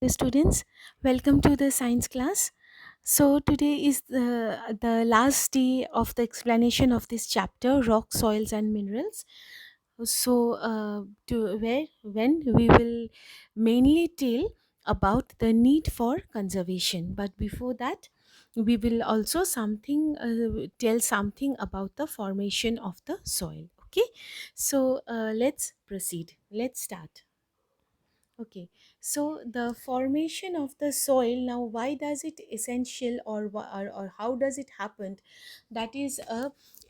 The students, welcome to the science class. So today is the last day of the explanation of this chapter, rock, soils, and minerals. So to where when we will mainly tell about the need for conservation, but before that, we will also something tell something about the formation of the soil. Okay, so let's proceed. Let's start. Okay, so the formation of the soil, now why does it essential, or how does it happen? That is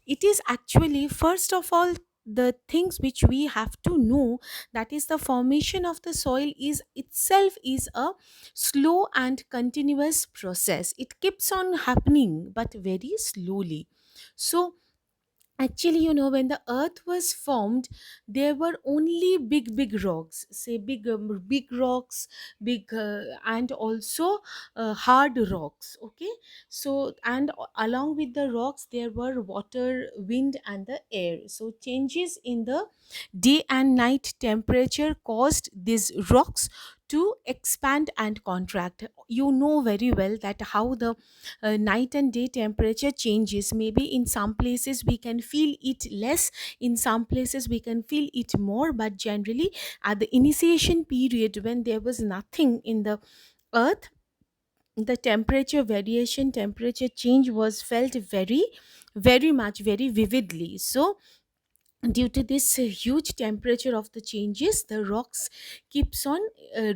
it is actually first of all the things which we have to know, that is the formation of the soil is itself is a slow and continuous process. It keeps on happening but very slowly. So actually, when the earth was formed, there were only big rocks, say big rocks, big and also hard rocks. Okay, so and along with the rocks there were water, wind, and the air. So changes in the day and night temperature caused these rocks to expand and contract. You know very well that how the night and day temperature changes. Maybe in some places we can feel it less, in some places we can feel it more, but generally at the initiation period when there was nothing in the earth, the temperature variation, temperature change was felt very much, very vividly. So due to this huge temperature of the changes, the rocks keeps on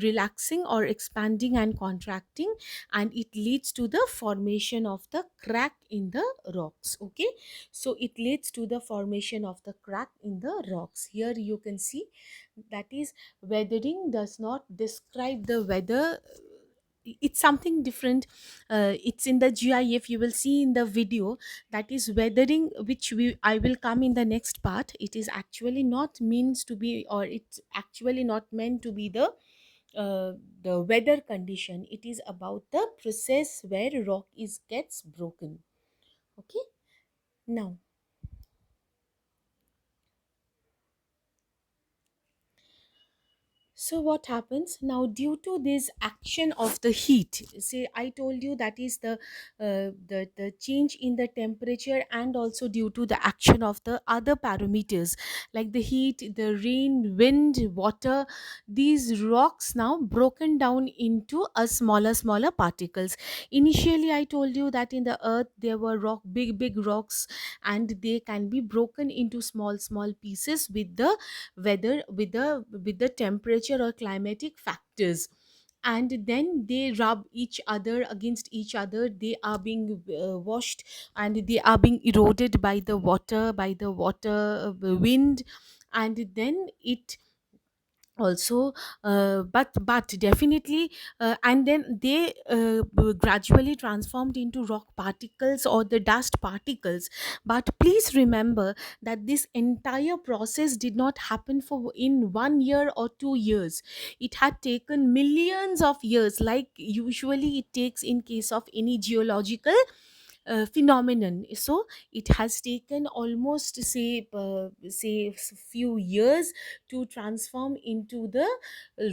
relaxing or expanding and contracting, and it leads to the formation of the crack in the rocks. Okay, so it leads to the formation of the crack in the rocks. Here you can see that is weathering does not describe the weather. It's something different. It's in the GIF, you will see in the video, that is weathering, which I will come in the next part. It is actually not means to be, or it's actually not meant to be uh, the weather condition. It is about the process where rock is gets broken. Okay, now, so what happens now due to this action of the heat? See, I told you that is the change in the temperature, and also due to the action of the other parameters like the heat, the rain, wind, water. These rocks now broken down into a smaller particles. Initially, I told you that in the earth there were big rocks, and they can be broken into small pieces with the weather, with the temperature or climatic factors, and then they rub each other against each other. They are being washed, and they are being eroded by the water, wind, and then it also but definitely and then they gradually transformed into rock particles or the dust particles. But please remember that this entire process did not happen for in 1 year or 2 years. It had taken millions of years, like usually it takes in case of any geological phenomenon. So it has taken almost few years to transform into the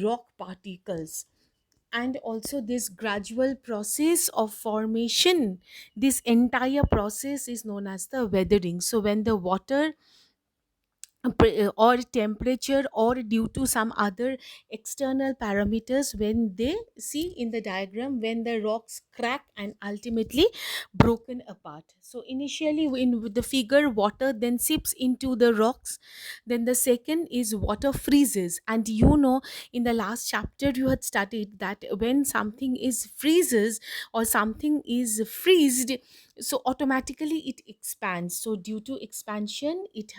rock particles. And also this gradual process of formation, this entire process is known as the weathering. So when the water or temperature, or due to some other external parameters, when they see in the diagram, when the rocks crack and ultimately broken apart. So initially in with the figure, water then seeps into the rocks, then the second is water freezes. And in the last chapter you had studied that when something is freezes or something is freezed, so automatically it expands. So due to expansion, it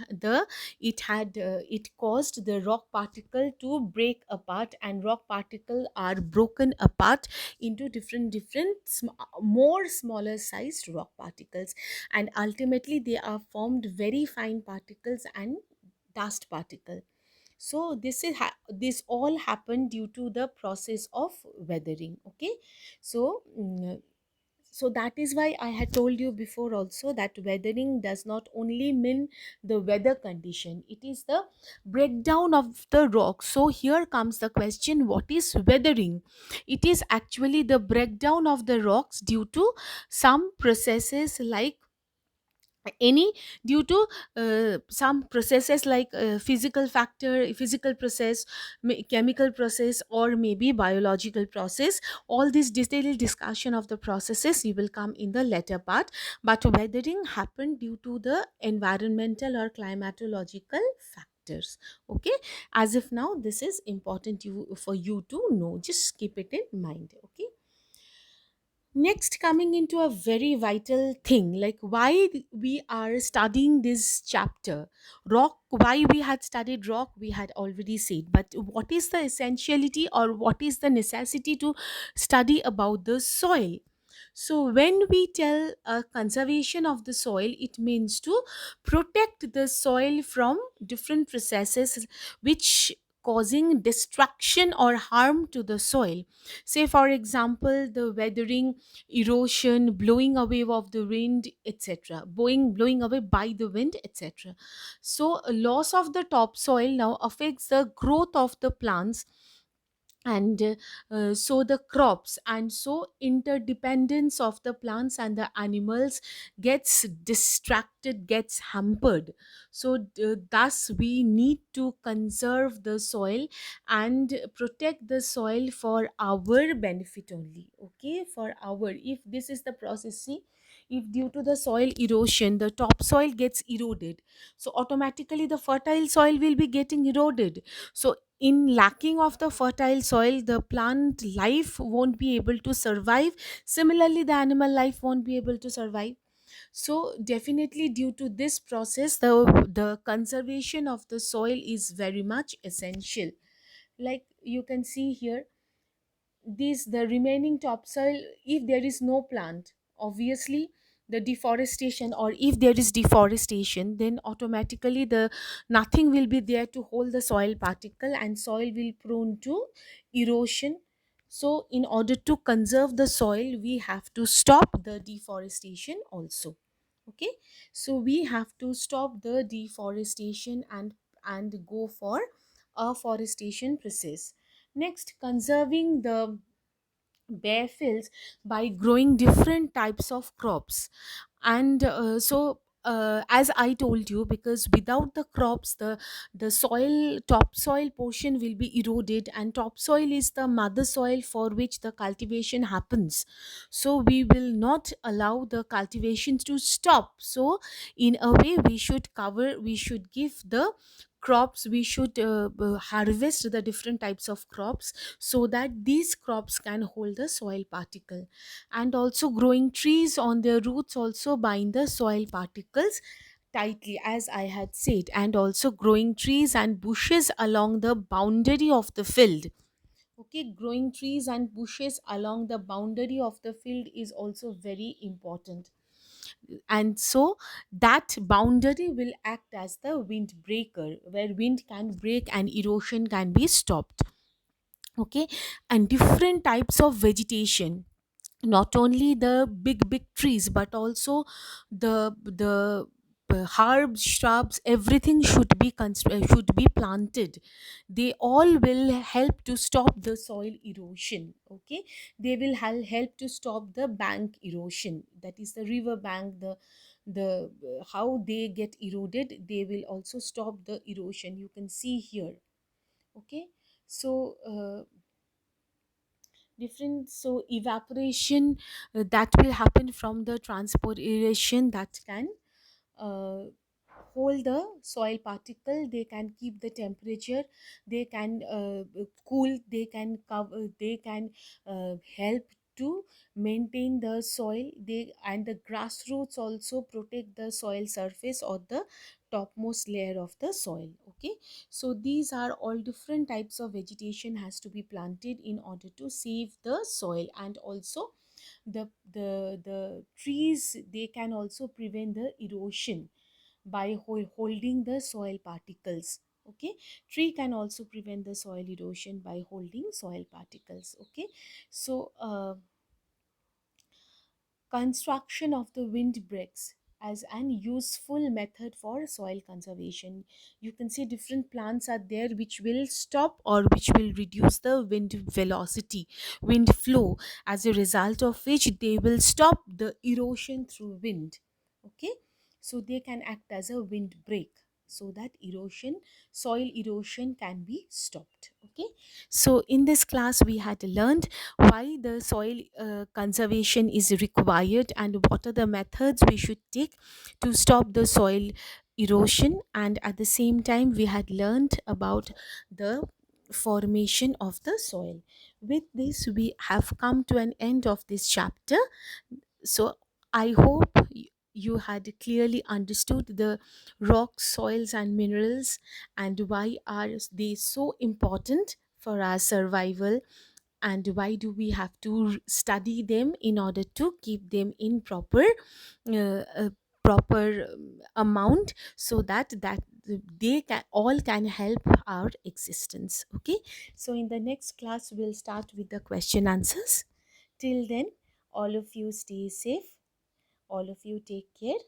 caused the rock particle to break apart, and rock particle are broken apart into more smaller sized rock particles, and ultimately they are formed very fine particles and dust particle. So this all happened due to the process of weathering. Okay, so So that is why I had told you before also that weathering does not only mean the weather condition, it is the breakdown of the rock. So here comes the question, what is weathering? It is actually the breakdown of the rocks due to some processes like any due to some processes like physical process, chemical process, or maybe biological process. All this detailed discussion of the processes you will come in the later part, but weathering happened due to the environmental or climatological factors. Okay, as if now this is important for you to know, just keep it in mind. Okay, next, coming into a very vital thing, like why we are studying this chapter. Rock, why we had studied rock, we had already said, but what is the essentiality or what is the necessity to study about the soil? So when we tell conservation of the soil, it means to protect the soil from different processes which causing destruction or harm to the soil. Say for example, the weathering, erosion, blowing away of the wind, etc. Blowing away by the wind, etc. So loss of the topsoil now affects the growth of the plants, and so the crops, and so interdependence of the plants and the animals gets distracted, gets hampered. So thus we need to conserve the soil and protect the soil for our benefit only. Okay, for our, if this is the process, see, if due to the soil erosion the topsoil gets eroded, so automatically the fertile soil will be getting eroded. So in lacking of the fertile soil, the plant life won't be able to survive. Similarly, the animal life won't be able to survive. So definitely due to this process, the conservation of the soil is very much essential. Like you can see here, this the remaining topsoil, if there is no plant, obviously the deforestation, or if there is deforestation, then automatically the nothing will be there to hold the soil particle, and soil will prone to erosion. So in order to conserve the soil, we have to stop the deforestation also. Okay, so we have to stop the deforestation and go for afforestation process. Next, conserving the bare fields by growing different types of crops. And as I told you, because without the crops, the soil topsoil portion will be eroded, and topsoil is the mother soil for which the cultivation happens. So we will not allow the cultivation to stop. So in a way, we should give the crops, we should harvest the different types of crops, so that these crops can hold the soil particle. And also growing trees on their roots also bind the soil particles tightly, as I had said. And also growing trees and bushes along the boundary of the field. Okay, growing trees and bushes along the boundary of the field is also very important. And so that boundary will act as the windbreaker, where wind can break and erosion can be stopped. Okay, and different types of vegetation, not only the big trees, but also the herbs, shrubs, everything should be planted. They all will help to stop the soil erosion. Okay, they will help to stop the bank erosion, that is the river bank, the how they get eroded, they will also stop the erosion, you can see here. Okay, so different, so evaporation that will happen from the transpiration, that can uh, hold the soil particle, they can keep the temperature, they can cool, they can cover, they can help to maintain the soil, they and the grassroots also protect the soil surface or the topmost layer of the soil. Okay, so these are all different types of vegetation has to be planted in order to save the soil. And also the trees, they can also prevent the erosion by holding the soil particles. Okay, tree can also prevent the soil erosion by holding soil particles. Okay, so construction of the windbreaks as an useful method for soil conservation. You can see different plants are there which will stop or which will reduce the wind velocity, wind flow, as a result of which they will stop the erosion through wind. Okay, so they can act as a windbreak so that erosion, soil erosion can be stopped. Okay, so in this class we had learned why the soil conservation is required and what are the methods we should take to stop the soil erosion, and at the same time we had learned about the formation of the soil. With this we have come to an end of this chapter. So I hope you had clearly understood the rocks, soils, and minerals and why are they so important for our survival, and why do we have to study them in order to keep them in uh, uh, proper amount, so that they can all can help our existence. Okay, so in the next class we'll start with the question answers. Till then, all of you stay safe, all of you take care.